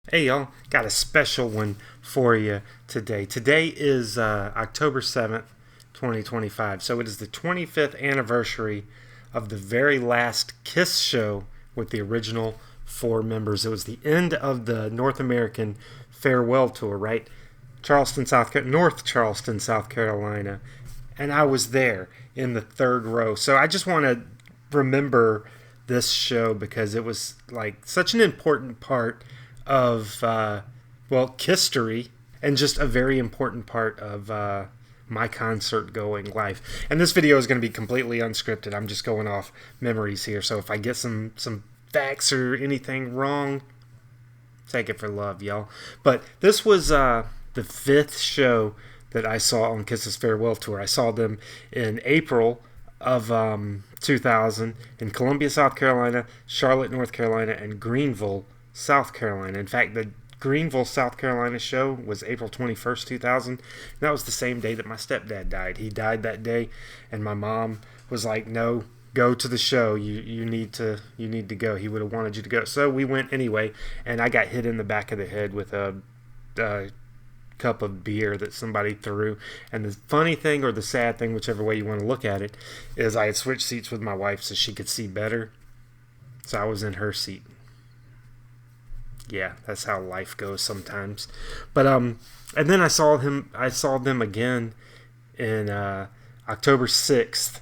Hey y'all, got a special one for you today. Today is October 7th, 2025. So it is the 25th anniversary of the very last Kiss show with the original four members. It was the end of the North American farewell tour, right? North Charleston, South Carolina. And I was there in the third row. So I just want to remember this show because it was like such an important part of history and just a very important part of my concert going life. And this video is going to be completely unscripted. I'm just going off memories here. So if I get some facts or anything wrong, take it for love, y'all. But this was the fifth show that I saw on Kiss's farewell tour. I saw them in April of 2000 in Columbia, South Carolina, Charlotte, North Carolina, and Greenville, South Carolina. In fact, the Greenville, South Carolina show was April 21st, 2000. That was the same day that my stepdad died. He died that day, and my mom was like, "No, go to the show. You need to go." He would have wanted you to go. So we went anyway, and I got hit in the back of the head with a cup of beer that somebody threw. And the funny thing, or the sad thing, whichever way you want to look at it, is I had switched seats with my wife so she could see better. So I was in her seat. Yeah, that's how life goes sometimes. But and then I saw them again in October 6th,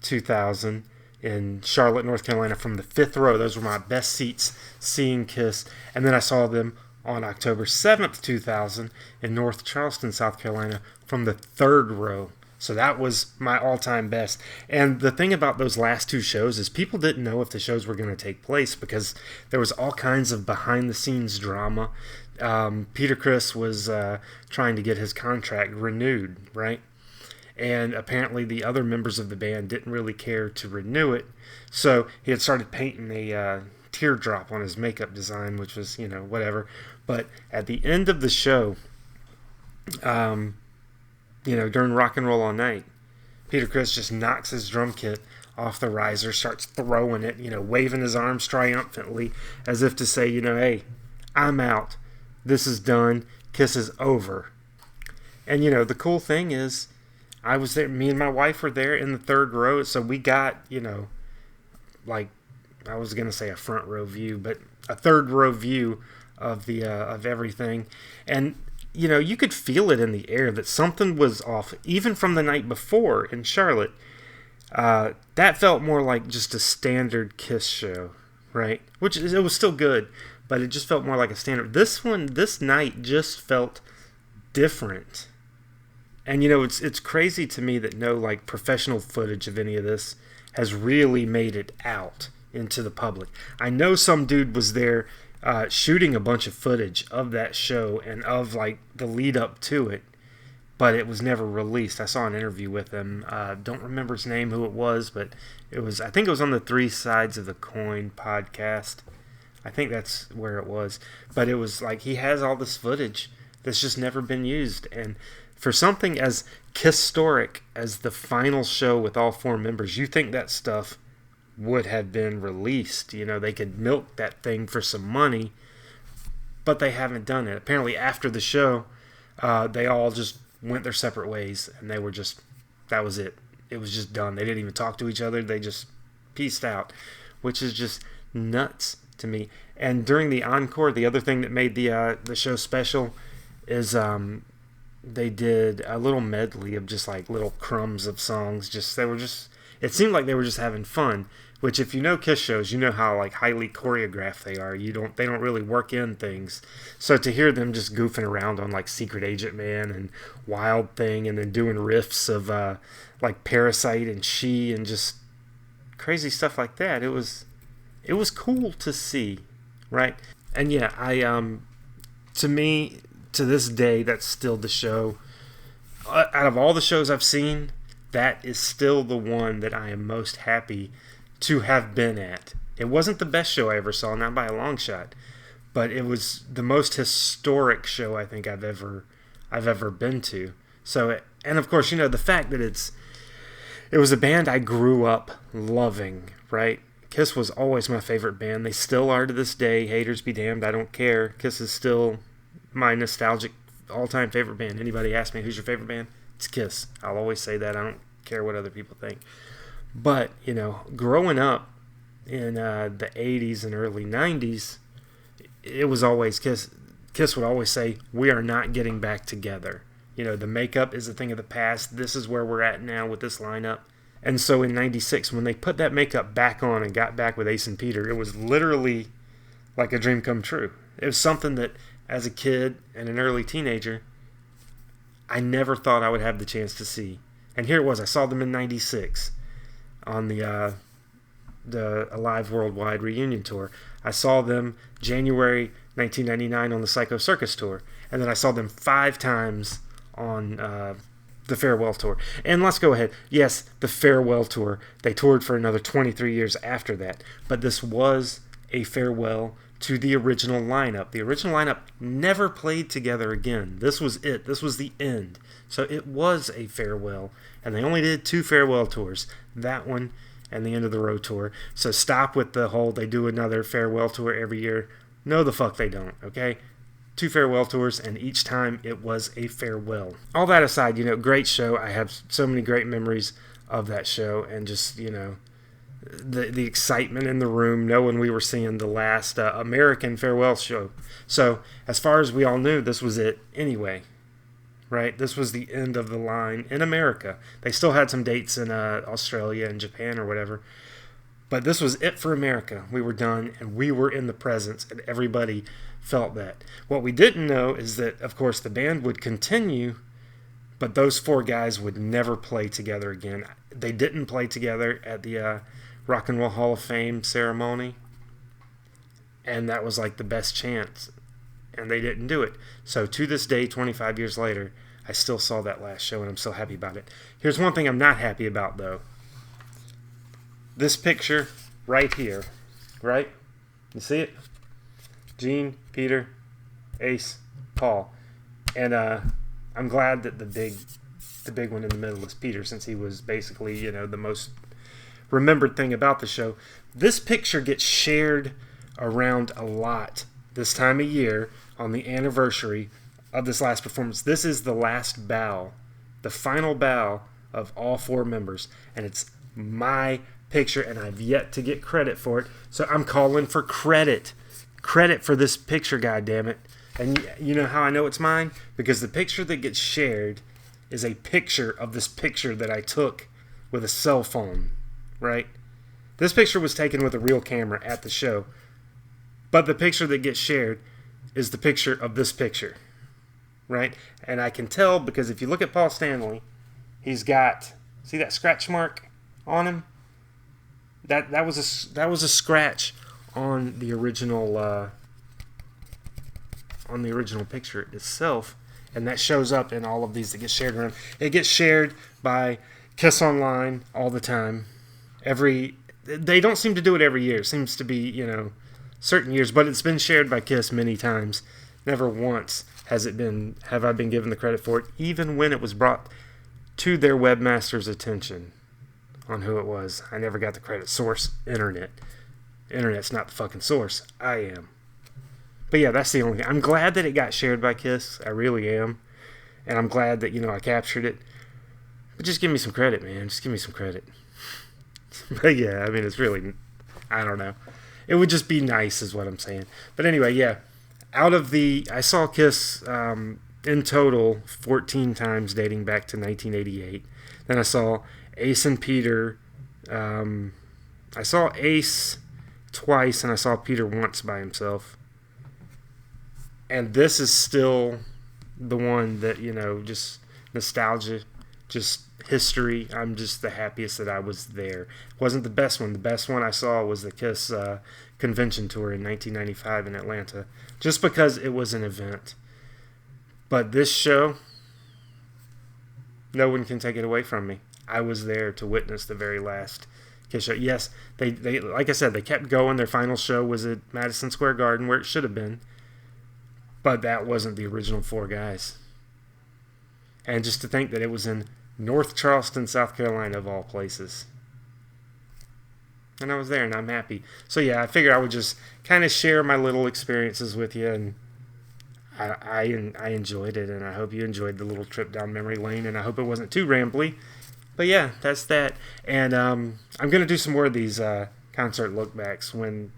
2000 in Charlotte, North Carolina from the fifth row. Those were my best seats seeing Kiss. And then I saw them on October 7th, 2000 in North Charleston, South Carolina from the third row. So that was my all-time best. And the thing about those last two shows is people didn't know if the shows were going to take place because there was all kinds of behind-the-scenes drama. Peter Criss was trying to get his contract renewed, right? And apparently the other members of the band didn't really care to renew it. So he had started painting a teardrop on his makeup design, which was, whatever. But at the end of the show, during Rock and Roll All Night, Peter Criss just knocks his drum kit off the riser, starts throwing it, waving his arms triumphantly as if to say, hey, I'm out. This is done. Kiss is over. And, the cool thing is I was there. Me and my wife were there in the third row. So we got, like, I was going to say a front row view, but a third row view of the of everything. And you could feel it in the air that something was off, even from the night before in Charlotte. That felt more like just a standard Kiss show, right? Which it was still good, but it just felt more like a standard. This night just felt different. And it's crazy to me that no like professional footage of any of this has really made it out into the public. I know some dude was there shooting a bunch of footage of that show and of like the lead up to it, but it was never released. I saw an interview with him. Don't remember his name, who it was, but I think it was on the Three Sides of the Coin podcast. I think that's where it was. But it was like he has all this footage that's just never been used. And for something as historic as the final show with all four members, you think that stuff would have been released. They could milk that thing for some money, but they haven't done it. Apparently after the show, they all just went their separate ways, and that was it. It was just done. They didn't even talk to each other. They just peaced out, which is just nuts to me. And during the encore, the other thing that made the show special is they did a little medley of just like little crumbs of songs. It seemed like they were just having fun, which if you know Kiss shows, you know how like highly choreographed they are. They don't really work in things. So to hear them just goofing around on like Secret Agent Man and Wild Thing, and then doing riffs of like Parasite and She and just crazy stuff like that, it was cool to see, right? And yeah, to me, to this day, that's still the show. Out of all the shows I've seen, that is still the one that I am most happy to have been at. It wasn't the best show I ever saw, not by a long shot, but it was the most historic show I think I've ever been to. So, and of course, the fact that it was a band I grew up loving, right? Kiss was always my favorite band. They still are to this day. Haters be damned, I don't care. Kiss is still my nostalgic all-time favorite band. Anybody ask me who's your favorite band? It's Kiss. I'll always say that. I don't care what other people think. But, growing up in the 80s and early 90s, it was always Kiss. Kiss would always say, we are not getting back together. The makeup is a thing of the past. This is where we're at now with this lineup. And so in 96, when they put that makeup back on and got back with Ace and Peter, it was literally like a dream come true. It was something that, as a kid and an early teenager, I never thought I would have the chance to see. And here it was. I saw them in 96 on the Alive Worldwide reunion tour. I saw them January 1999 on the Psycho Circus tour. And then I saw them 5 times on the Farewell tour. And let's go ahead. Yes, the Farewell tour. They toured for another 23 years after that. But this was a farewell to the original lineup. The original lineup never played together again. This was it. This was the end. So it was a farewell. And they only did 2 farewell tours. That one and the End of the Road tour. So stop with the whole they do another farewell tour every year. No, the fuck they don't, okay? 2 farewell tours, and each time it was a farewell. All that aside, great show. I have so many great memories of that show, and just, the excitement in the room, knowing we were seeing the last American farewell show. So, as far as we all knew, this was it anyway, right? This was the end of the line in America. They still had some dates in Australia and Japan or whatever, but this was it for America. We were done, and we were in the presence, and everybody felt that. What we didn't know is that, of course, the band would continue, but those 4 guys would never play together again. They didn't play together at the Rock and Roll Hall of Fame ceremony, and that was like the best chance, and they didn't do it. So to this day, 25 years later, I still saw that last show, and I'm still happy about it. Here's one thing I'm not happy about, though. This picture right here, right? You see it? Gene, Peter, Ace, Paul. And I'm glad that the big one in the middle is Peter, since he was basically, the most remembered thing about the show. This picture gets shared around a lot this time of year on the anniversary of this last performance. This is the last bow, the final bow of all 4 members. And it's my picture, and I've yet to get credit for it. So I'm calling for credit. Credit for this picture, goddammit. And you know how I know it's mine? Because the picture that gets shared is a picture of this picture that I took with a cell phone, right? This picture was taken with a real camera at the show. But the picture that gets shared is the picture of this picture, right? And I can tell because if you look at Paul Stanley, he's got, see that scratch mark on him? That was a scratch on the original picture itself, and that shows up in all of these that get shared around. It gets shared by Kiss Online all the time. They don't seem to do it every year. It seems to be, certain years, but it's been shared by Kiss many times. Never once have I been given the credit for it, even when it was brought to their webmaster's attention on who it was. I never got the credit. Source, internet. Internet's not the fucking source. I am. But yeah, that's the only thing. I'm glad that it got shared by Kiss. I really am. And I'm glad that, I captured it. But just give me some credit, man. Just give me some credit. But yeah, I mean, it's really, I don't know. It would just be nice is what I'm saying. But anyway, yeah. I saw Kiss in total 14 times dating back to 1988. Then I saw Ace and Peter. I saw Ace twice, and I saw Peter once by himself. And this is still the one that, just nostalgia, just history. I'm just the happiest that I was there. It wasn't the best one. The best one I saw was the Kiss convention tour in 1995 in Atlanta, just because it was an event. But this show, no one can take it away from me. I was there to witness the very last Kiss show. Yes, they like I said, they kept going. Their final show was at Madison Square Garden, where it should have been. But that wasn't the original 4 guys. And just to think that it was in North Charleston, South Carolina, of all places. and I was there, and I'm happy. So yeah, I figured I would just kind of share my little experiences with you, and I enjoyed it, and I hope you enjoyed the little trip down memory lane, and I hope it wasn't too rambly. But yeah, that's that. And I'm going to do some more of these concert lookbacks when,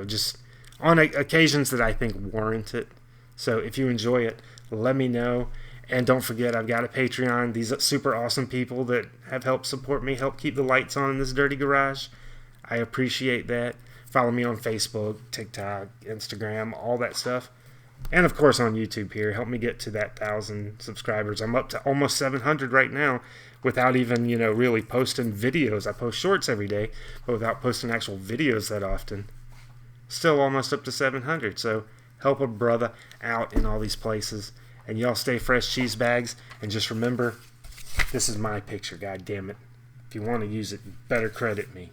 just on occasions that I think warrant it. So if you enjoy it, let me know. And don't forget, I've got a Patreon. These super awesome people that have helped support me, help keep the lights on in this dirty garage. I appreciate that. Follow me on Facebook, TikTok, Instagram, all that stuff. And of course on YouTube here. Help me get to that 1,000 subscribers. I'm up to almost 700 right now without even, really posting videos. I post shorts every day, but without posting actual videos that often. Still almost up to 700. So help a brother out in all these places. And y'all stay fresh, cheese bags. And just remember, this is my picture, god damn it. If you want to use it, you better credit me.